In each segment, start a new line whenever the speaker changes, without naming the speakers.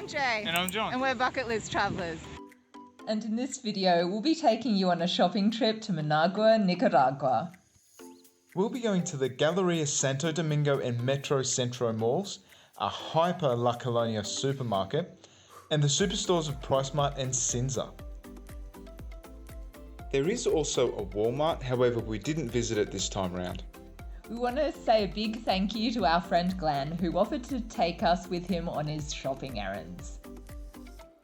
I'm Jay.
And I'm John.
And we're bucket list travellers.
And in this video, we'll be taking you on a shopping trip to Managua, Nicaragua.
We'll be going to the Galerias Santo Domingo and Metrocentro malls, a hyper La Colonia supermarket, and the superstores of PriceSmart and SINSA. There is also a Walmart, however we didn't visit it this time round.
We want to say a big thank you to our friend Glenn, who offered to take us with him on his shopping errands.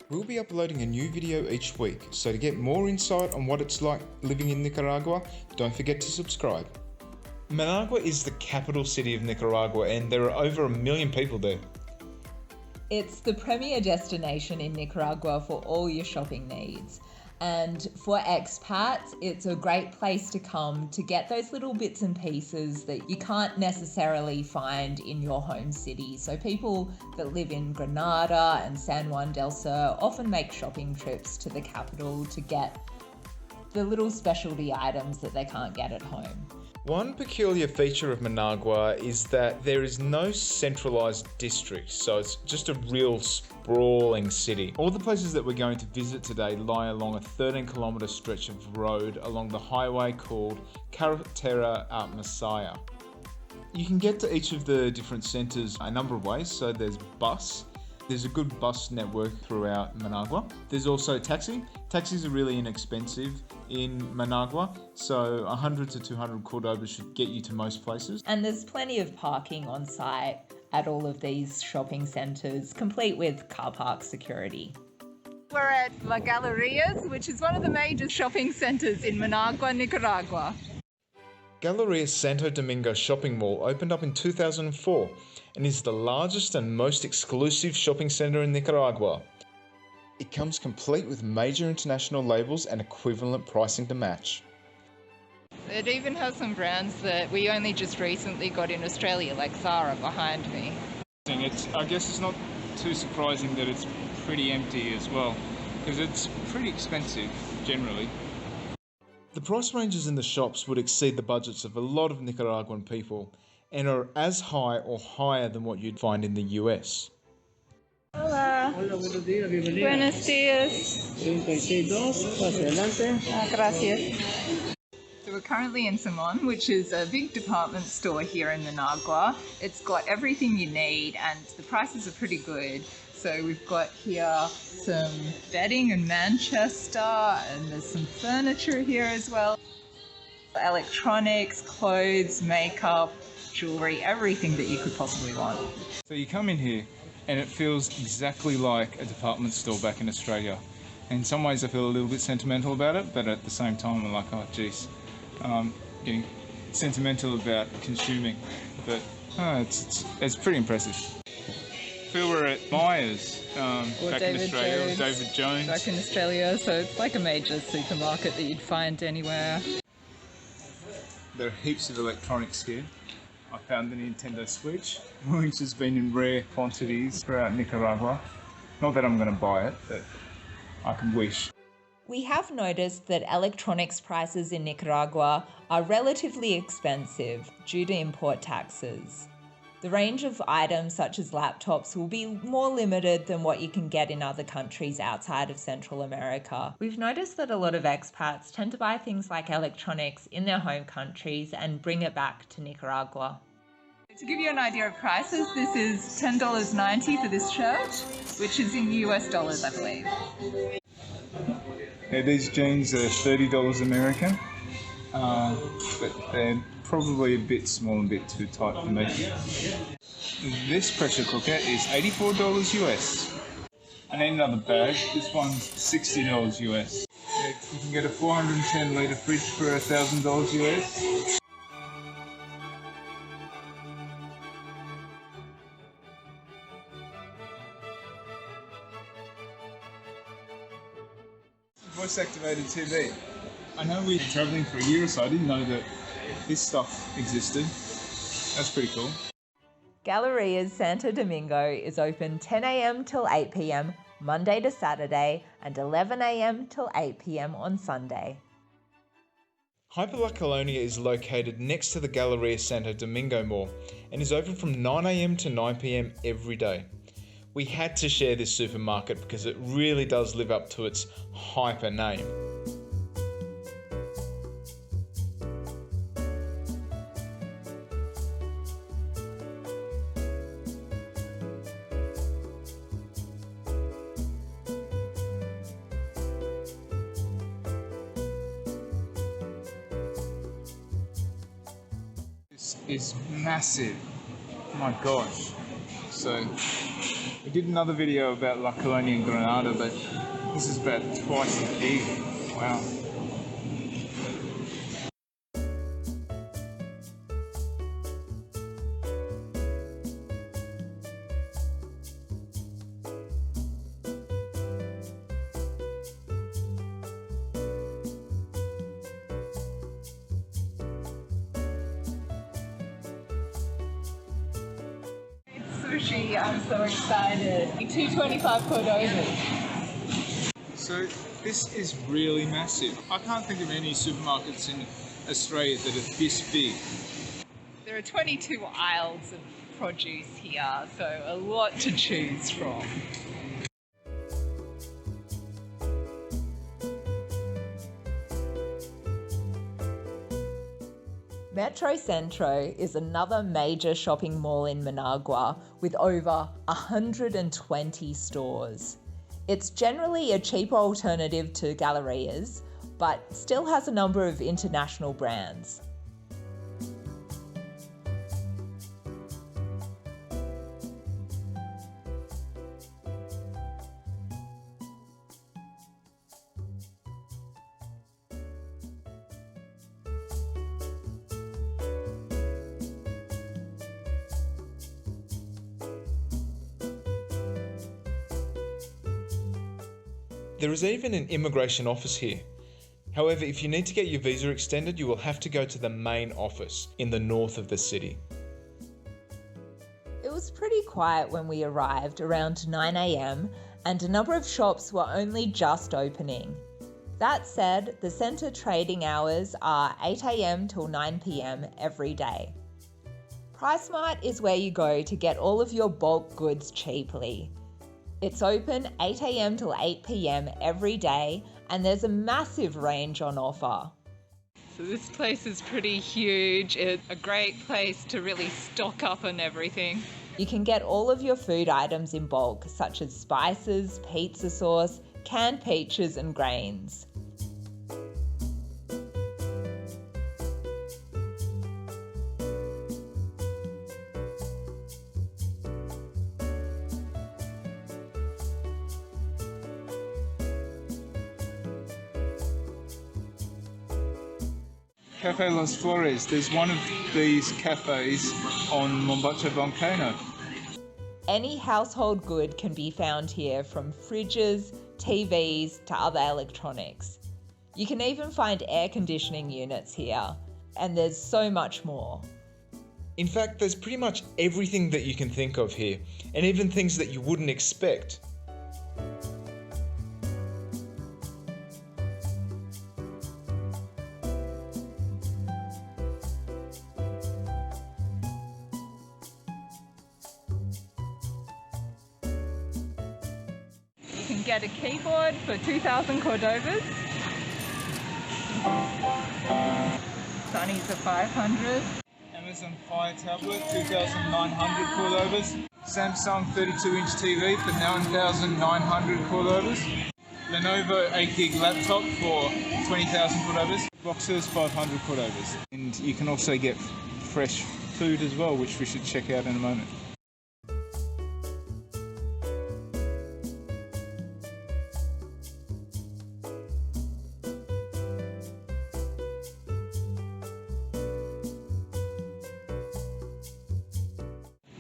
We'll be uploading a new video each week, so to get more insight on what it's like living in Nicaragua, don't forget to subscribe. Managua is the capital city of Nicaragua and there are over 1 million people there.
It's the premier destination in Nicaragua for all your shopping needs. And for expats, it's a great place to come to get those little bits and pieces that you can't necessarily find in your home city. So people that live in Granada and San Juan del Sur often make shopping trips to the capital to get the little specialty items that they can't get at home.
One peculiar feature of Managua is that there is no centralised district, so it's just a real sprawling city. All the places that we're going to visit today lie along a 13-kilometre stretch of road along the highway called Carretera at Masaya. You can get to each of the different centres a number of ways, so there's bus. There's a good bus network throughout Managua. There's also taxi. Taxis are really inexpensive in Managua, so 100 to 200 Cordobas should get you to most places.
And there's plenty of parking on site at all of these shopping centres, complete with car park security.
We're at La Galerias, which is one of the major shopping centres in Managua, Nicaragua.
Galerias Santo Domingo shopping mall opened up in 2004 and is the largest and most exclusive shopping centre in Nicaragua. It comes complete with major international labels and equivalent pricing to match.
It even has some brands that we only just recently got in Australia, like Zara behind me.
I guess it's not too surprising that it's pretty empty as well, because it's pretty expensive generally.
The price ranges in the shops would exceed the budgets of a lot of Nicaraguan people and are as high or higher than what you'd find in the US.
Hola.
Hola, buenos días, bienvenida.
Buenos días.
36.2, pase adelante.
Gracias. So we're currently in Simon, which is a big department store here in Managua. It's got everything you need and the prices are pretty good. So we've got here some bedding in Manchester and there's some furniture here as well. Electronics, clothes, makeup, jewellery, everything that you could possibly want.
So you come in here and it feels exactly like a department store back in Australia. In some ways I feel a little bit sentimental about it, but at the same time I'm like, oh geez, getting sentimental about consuming, but it's pretty impressive. I feel we're at Myers back in Australia, or David Jones.
Back in Australia, so it's like a major supermarket that you'd find anywhere.
There are heaps of electronics here. I found the Nintendo Switch, which has been in rare quantities throughout Nicaragua. Not that I'm going to buy it, but I can wish.
We have noticed that electronics prices in Nicaragua are relatively expensive due to import taxes. The range of items such as laptops will be more limited than what you can get in other countries outside of Central America. We've noticed that a lot of expats tend to buy things like electronics in their home countries and bring it back to Nicaragua.
To give you an idea of prices, this is $10.90 for this shirt, which is in US dollars, I believe.
Yeah, these jeans are $30 American, but they're probably a bit small and a bit too tight for me. This pressure cooker is $84 US. I need another bag. This one's $60 US. Yeah, you can get a 410 litre fridge for $1,000 US. Voice activated TV. I know we've been travelling for a year or so. I didn't know that this stuff existed. That's pretty cool.
Galerias Santo Domingo is open 10 a.m. till 8 p.m. Monday to Saturday and 11 a.m. till 8 p.m. on Sunday.
Hyper La Colonia is located next to the Galerias Santo Domingo mall and is open from 9 a.m. to 9 p.m. every day. We had to share this supermarket because it really does live up to its hyper name.
This is massive. My gosh. So we did another video about La Colonia and Granada, but this is about twice as big. Wow.
Sushi, I'm so excited. 225 Cordovas.
So this is really massive. I can't think of any supermarkets in Australia that are this big.
There are 22 aisles of produce here, so a lot to choose from.
Metrocentro is another major shopping mall in Managua with over 120 stores. It's generally a cheaper alternative to Galerias, but still has a number of international brands.
There is even an immigration office here. However, if you need to get your visa extended, you will have to go to the main office in the north of the city.
It was pretty quiet when we arrived around 9 a.m. and a number of shops were only just opening. That said, the centre trading hours are 8 a.m. till 9 p.m. every day. PriceSmart is where you go to get all of your bulk goods cheaply. It's open 8 a.m. till 8 p.m. every day, and there's a massive range on offer.
So this place is pretty huge. It's a great place to really stock up on everything.
You can get all of your food items in bulk, such as spices, pizza sauce, canned peaches, and grains.
Cafe Los Flores. There's one of these cafes on Mombacho Volcano.
Any household good can be found here, from fridges, TVs to other electronics. You can even find air conditioning units here, and there's so much more.
In fact, there's pretty much everything that you can think of here, and even things that you wouldn't expect.
You can get a keyboard for 2,000 Cordovas. Sunnies are 500.
Amazon Fire tablet, 2,900 Cordovas. Samsung 32-inch TV for 9,900 Cordovas. Lenovo 8GB laptop for 20,000 Cordovas. Boxers 500 Cordovas. And you can also get fresh food as well, which we should check out in a moment.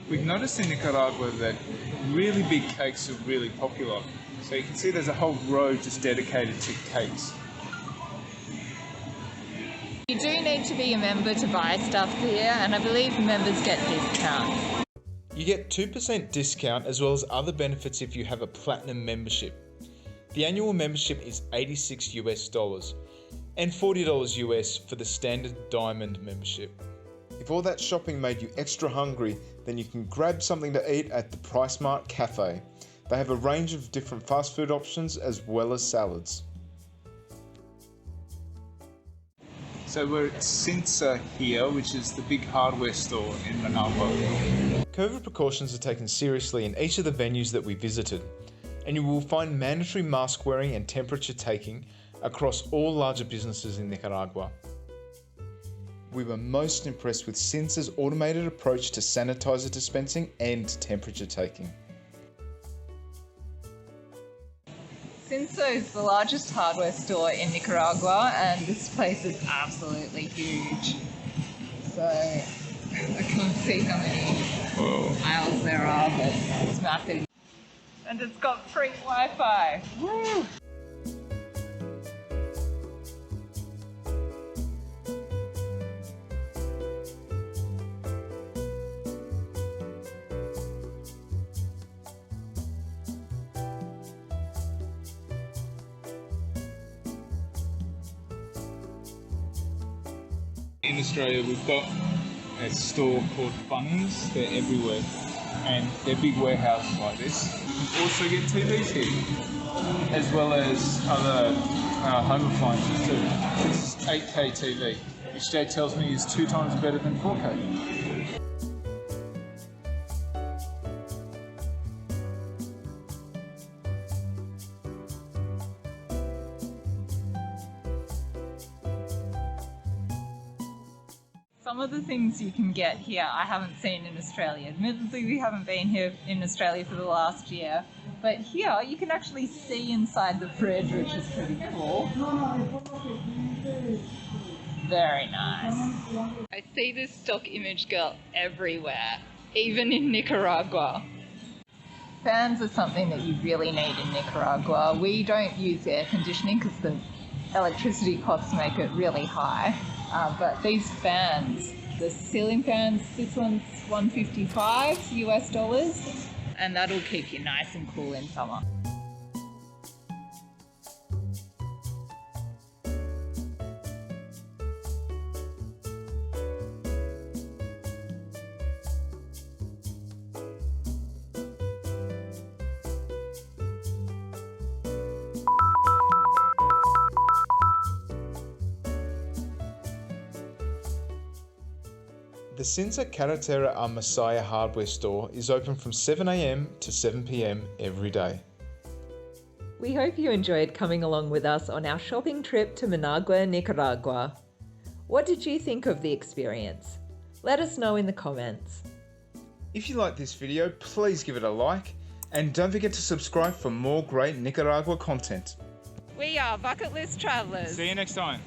We've noticed in Nicaragua that really big cakes are really popular. So you can see there's a whole row just dedicated to cakes.
You do need to be a member to buy stuff here, and I believe members get discounts.
You get 2% discount as well as other benefits if you have a platinum membership. The annual membership is $86 US and $40 US for the standard diamond membership. If all that shopping made you extra hungry, then you can grab something to eat at the PriceSmart Cafe. They have a range of different fast food options as well as salads.
So we're at SINSA here, which is the big hardware store in Managua.
COVID precautions are taken seriously in each of the venues that we visited, and you will find mandatory mask wearing and temperature taking across all larger businesses in Nicaragua. We were most impressed with SINSA's automated approach to sanitizer dispensing and temperature taking.
SINSA is the largest hardware store in Nicaragua, and this place is absolutely huge. So I can't see how many aisles there are, but it's massive. And it's got free Wi-Fi. Woo!
In Australia, we've got a store called Bunnings. They're everywhere, and they're big warehouses like this. You also get TVs here, as well as other home appliances too. This is 8K TV, which Dad tells me is 2 times better than 4K.
Some of the things you can get here I haven't seen in Australia. Admittedly, we haven't been here in Australia for the last year, but here you can actually see inside the fridge, which is pretty cool. Very nice. I see this stock image girl everywhere, even in Nicaragua. Fans are something that you really need in Nicaragua. We don't use air conditioning because the electricity costs make it really high. But these fans, the ceiling fans, this one's $155 US, and that'll keep you nice and cool in summer.
The SINSA Carretera and Masaya hardware store is open from 7 AM to 7 PM every day.
We hope you enjoyed coming along with us on our shopping trip to Managua, Nicaragua. What did you think of the experience? Let us know in the comments.
If you like this video, please give it a like, and don't forget to subscribe for more great Nicaragua content.
We are Bucket List Travellers.
See you next time.